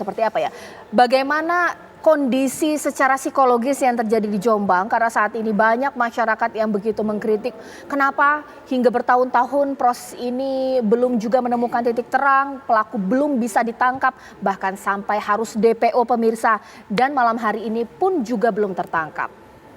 seperti apa ya? Bagaimana kondisi secara psikologis yang terjadi di Jombang karena saat ini banyak masyarakat yang begitu mengkritik kenapa hingga bertahun-tahun proses ini belum juga menemukan titik terang, pelaku belum bisa ditangkap, bahkan sampai harus DPO pemirsa, dan malam hari ini pun juga belum tertangkap.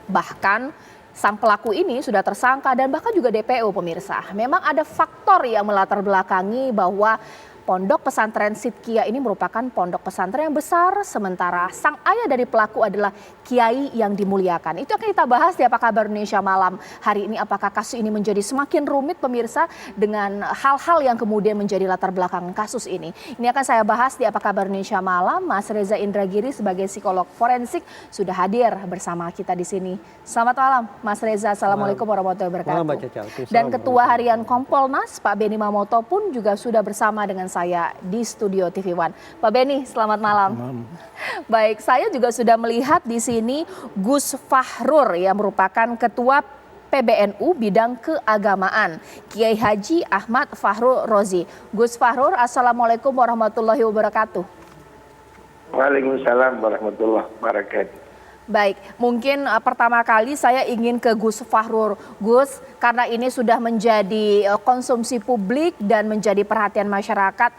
Bahkan sang pelaku ini sudah tersangka dan bahkan juga DPO pemirsa. Memang ada faktor yang melatar belakangi bahwa Pondok Pesantren Sidqiyah ini merupakan pondok pesantren yang besar, sementara sang ayah dari pelaku adalah kiai yang dimuliakan. Itu akan kita bahas di Apa Kabar Indonesia Malam hari ini. Apakah kasus ini menjadi semakin rumit pemirsa dengan hal-hal yang kemudian menjadi latar belakang kasus ini. Ini akan saya bahas di Apa Kabar Indonesia Malam. Mas Reza Indragiri sebagai psikolog forensik sudah hadir bersama kita di sini. Selamat malam Mas Reza. Assalamualaikum warahmatullahi wabarakatuh. Dan Ketua Harian Kompolnas Pak Benny Mamoto pun juga sudah bersama dengan saya di studio TV One. Pak Benny, selamat malam. Baik, saya juga sudah melihat di sini Gus Fahrur yang merupakan Ketua PBNU bidang keagamaan, Kiai Haji Ahmad Fahrur Rozi. Gus Fahrur, Assalamualaikum warahmatullahi wabarakatuh. Waalaikumsalam warahmatullahi wabarakatuh. Baik, mungkin pertama kali saya ingin ke Gus Fahrur. Gus, karena ini sudah menjadi konsumsi publik dan menjadi perhatian masyarakat,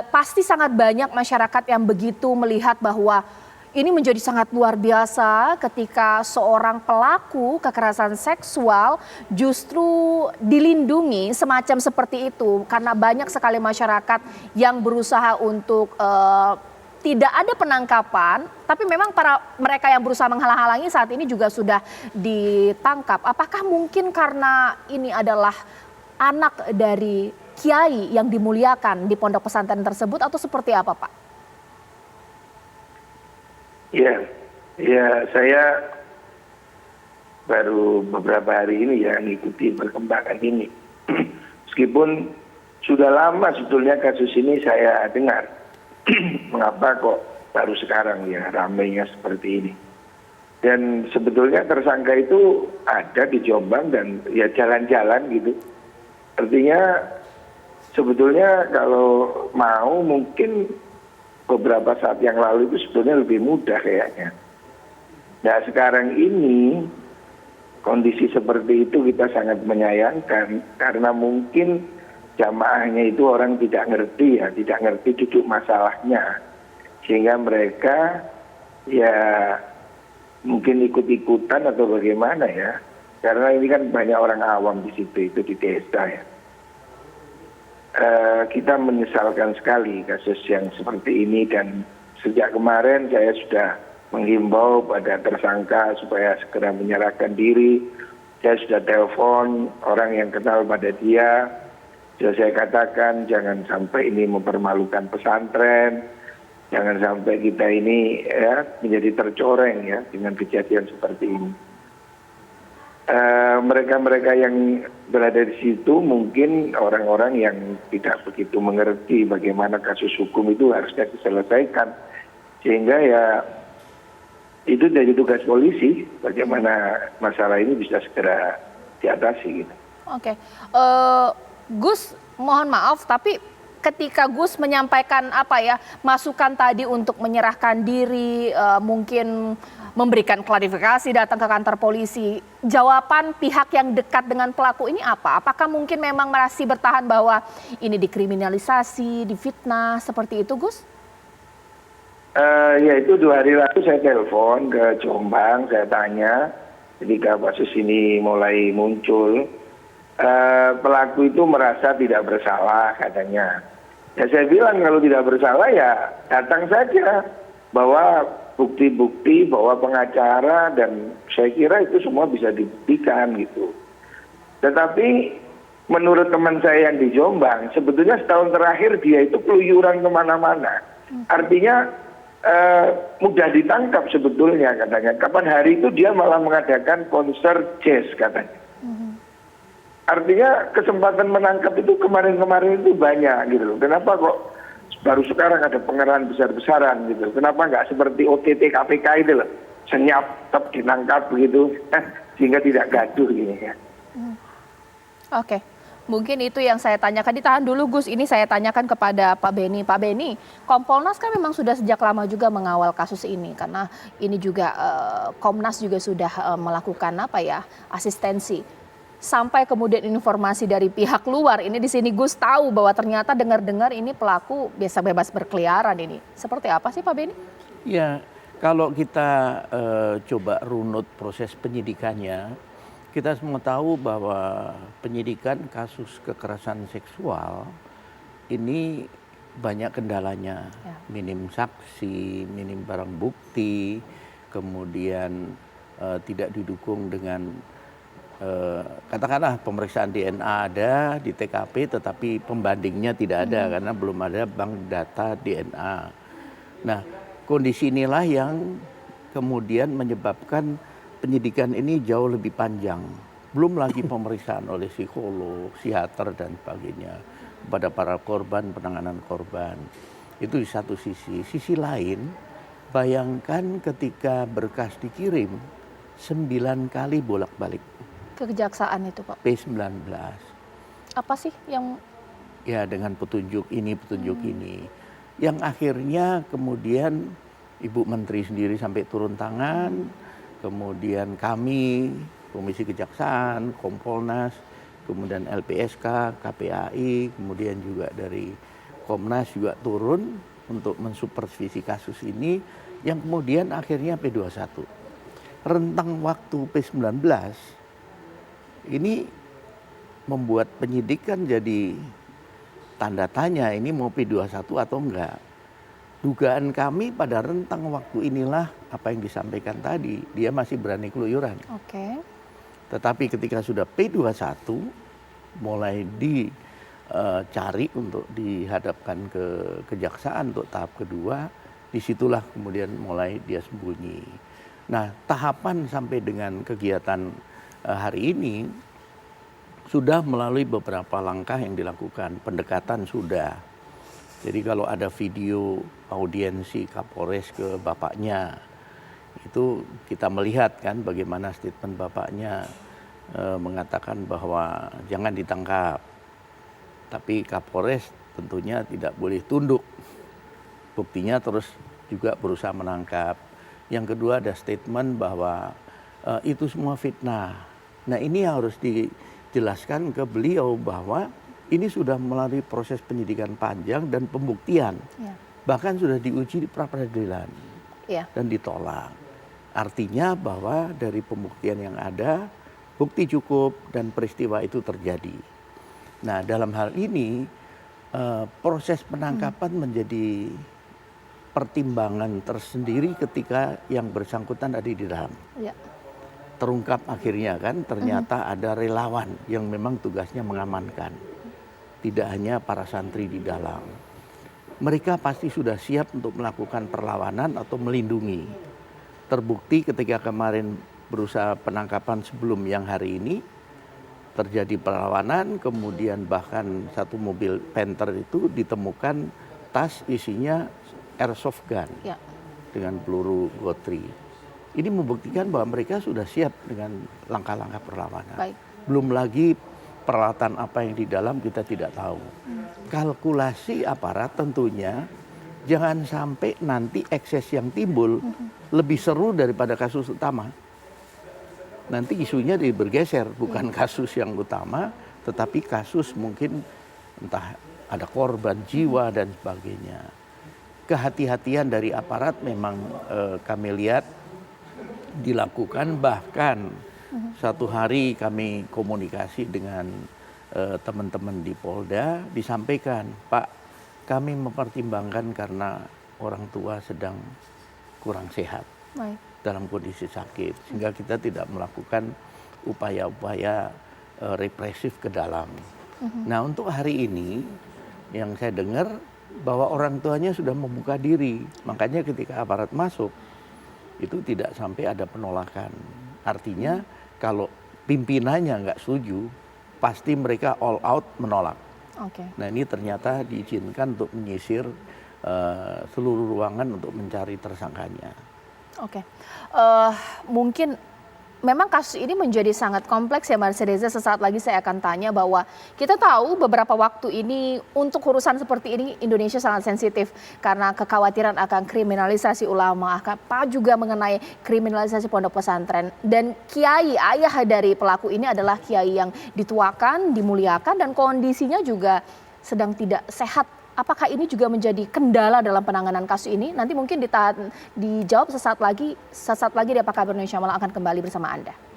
pasti sangat banyak masyarakat yang begitu melihat bahwa ini menjadi sangat luar biasa ketika seorang pelaku kekerasan seksual justru dilindungi semacam seperti itu. Karena banyak sekali masyarakat yang berusaha untuk tidak ada penangkapan, tapi memang mereka yang berusaha menghalang-halangi saat ini juga sudah ditangkap. Apakah mungkin karena ini adalah anak dari kiai yang dimuliakan di pondok pesantren tersebut atau seperti apa, Pak? Ya, saya baru beberapa hari ini ya mengikuti perkembangan ini. Meskipun sudah lama sebetulnya kasus ini saya dengar. Mengapa kok baru sekarang ya ramainya seperti ini. Dan sebetulnya tersangka itu ada di Jombang dan ya jalan-jalan gitu. Artinya sebetulnya kalau mau mungkin beberapa saat yang lalu itu sebetulnya lebih mudah kayaknya. Nah sekarang ini kondisi seperti itu kita sangat menyayangkan karena mungkin jamaahnya itu orang tidak ngerti duduk masalahnya. Sehingga mereka ya mungkin ikut-ikutan atau bagaimana ya. Karena ini kan banyak orang awam di situ, itu di desa ya. Kita menyesalkan sekali kasus yang seperti ini dan sejak kemarin saya sudah menghimbau pada tersangka supaya segera menyerahkan diri. Saya sudah telepon orang yang kenal pada dia. Sudah saya katakan jangan sampai ini mempermalukan pesantren, jangan sampai kita ini ya menjadi tercoreng ya dengan kejadian seperti ini. Mereka-mereka yang berada di situ mungkin orang-orang yang tidak begitu mengerti bagaimana kasus hukum itu harusnya diselesaikan. Sehingga ya itu jadi tugas polisi bagaimana masalah ini bisa segera diatasi gitu. Oke. Gus, mohon maaf, tapi ketika Gus menyampaikan masukan tadi untuk menyerahkan diri, mungkin memberikan klarifikasi, datang ke kantor polisi, jawaban pihak yang dekat dengan pelaku ini apa? Apakah mungkin memang masih bertahan bahwa ini dikriminalisasi, difitnah, seperti itu Gus? Ya itu 2 hari lalu saya telepon ke Jombang, saya tanya ketika kasus ini mulai muncul. Pelaku itu merasa tidak bersalah katanya. Ya saya bilang kalau tidak bersalah ya datang saja, bawa bukti-bukti, bawa pengacara dan saya kira itu semua bisa dibuktikan gitu. Tetapi menurut teman saya yang di Jombang, sebetulnya setahun terakhir dia itu keluyuran kemana-mana. Artinya mudah ditangkap sebetulnya katanya. Kapan hari itu dia malah mengadakan konser jazz katanya. Artinya kesempatan menangkap itu kemarin-kemarin itu banyak gitu loh. Kenapa kok baru sekarang ada pengerahan besar-besaran gitu. Kenapa nggak seperti OTT KPK itu loh. Senyap, tetap ditangkap begitu. Sehingga tidak gaduh gini ya. Oke. Mungkin itu yang saya tanyakan. Ditahan dulu Gus, ini saya tanyakan kepada Pak Beni. Pak Beni, Kompolnas kan memang sudah sejak lama juga mengawal kasus ini karena ini juga Komnas juga sudah melakukan apa ya, asistensi. Sampai kemudian informasi dari pihak luar, ini di sini Gus tahu bahwa ternyata dengar-dengar ini pelaku biasa bebas berkeliaran ini. Seperti apa sih Pak Beni? Ya, kalau kita coba runut proses penyidikannya, kita semua tahu bahwa penyidikan kasus kekerasan seksual ini banyak kendalanya. Ya. Minim saksi, minim barang bukti, kemudian tidak didukung dengan katakanlah pemeriksaan DNA ada di TKP, tetapi pembandingnya tidak ada karena belum ada bank data DNA. Nah, kondisi inilah yang kemudian menyebabkan penyidikan ini jauh lebih panjang. Belum lagi pemeriksaan oleh psikolog, psikiater dan sebagainya pada para korban, penanganan korban. Itu di satu sisi. Sisi lain, bayangkan ketika berkas dikirim 9 kali bolak-balik. Kekejaksaan itu Pak. P19. Apa sih yang Ya, dengan petunjuk ini, petunjuk ini. Yang akhirnya kemudian Ibu Menteri sendiri sampai turun tangan, kemudian kami, Komisi Kejaksaan, Kompolnas, kemudian LPSK, KPAI, kemudian juga dari Komnas juga turun untuk mensupervisi kasus ini, yang kemudian akhirnya P21. Rentang waktu P19 ini membuat penyidikan jadi tanda tanya, ini mau P21 atau enggak. Dugaan kami pada rentang waktu inilah apa yang disampaikan tadi, dia masih berani keluyuran. Oke. Tetapi ketika sudah P21, mulai dicari untuk dihadapkan ke kejaksaan untuk tahap kedua, disitulah kemudian mulai dia sembunyi. Nah, tahapan sampai dengan kegiatan hari ini sudah melalui beberapa langkah yang dilakukan. Pendekatan sudah. Jadi kalau ada video audiensi Kapolres ke bapaknya, itu kita melihat kan bagaimana statement bapaknya mengatakan bahwa jangan ditangkap. Tapi Kapolres tentunya tidak boleh tunduk. Buktinya terus juga berusaha menangkap. Yang kedua ada statement bahwa itu semua fitnah. Nah, ini harus dijelaskan ke beliau bahwa ini sudah melalui proses penyidikan panjang dan pembuktian. Ya. Bahkan sudah diuji di pra-peradilan Ya. dan ditolak. Artinya bahwa dari pembuktian yang ada, bukti cukup dan peristiwa itu terjadi. Nah, dalam hal ini proses penangkapan menjadi pertimbangan tersendiri ketika yang bersangkutan ada di dalam. Ya. Terungkap akhirnya kan ternyata ada relawan yang memang tugasnya mengamankan. Tidak hanya para santri di dalam. Mereka pasti sudah siap untuk melakukan perlawanan atau melindungi. Terbukti ketika kemarin berusaha penangkapan sebelum yang hari ini, terjadi perlawanan, kemudian bahkan satu mobil Panther itu ditemukan tas isinya airsoft gun Ya. dengan peluru gotri. Ini membuktikan bahwa mereka sudah siap dengan langkah-langkah perlawanan. Baik. Belum lagi peralatan apa yang di dalam kita tidak tahu. Kalkulasi aparat tentunya jangan sampai nanti ekses yang timbul lebih seru daripada kasus utama. Nanti isunya bergeser, bukan kasus yang utama, tetapi kasus mungkin entah ada korban jiwa dan sebagainya. Kehati-hatian dari aparat memang kami lihat dilakukan, bahkan satu hari kami komunikasi dengan teman-teman di Polda, disampaikan, Pak, kami mempertimbangkan karena orang tua sedang kurang sehat. Baik. Dalam kondisi sakit, sehingga kita tidak melakukan upaya-upaya represif ke dalam. Nah, untuk hari ini yang saya dengar bahwa orang tuanya sudah membuka diri, makanya ketika aparat masuk itu tidak sampai ada penolakan. Artinya kalau pimpinannya nggak setuju, pasti mereka all out menolak. Oke. Nah, ini ternyata diizinkan untuk menyisir seluruh ruangan untuk mencari tersangkanya. Oke. Mungkin memang kasus ini menjadi sangat kompleks ya Mas Reza. Sesaat lagi saya akan tanya bahwa kita tahu beberapa waktu ini untuk urusan seperti ini Indonesia sangat sensitif karena kekhawatiran akan kriminalisasi ulama, apa juga mengenai kriminalisasi pondok pesantren. Dan kiai, ayah dari pelaku ini adalah kiai yang dituakan, dimuliakan dan kondisinya juga sedang tidak sehat. Apakah ini juga menjadi kendala dalam penanganan kasus ini? Nanti mungkin dijawab sesaat lagi di Apa Kabar Indonesia Malam akan kembali bersama Anda.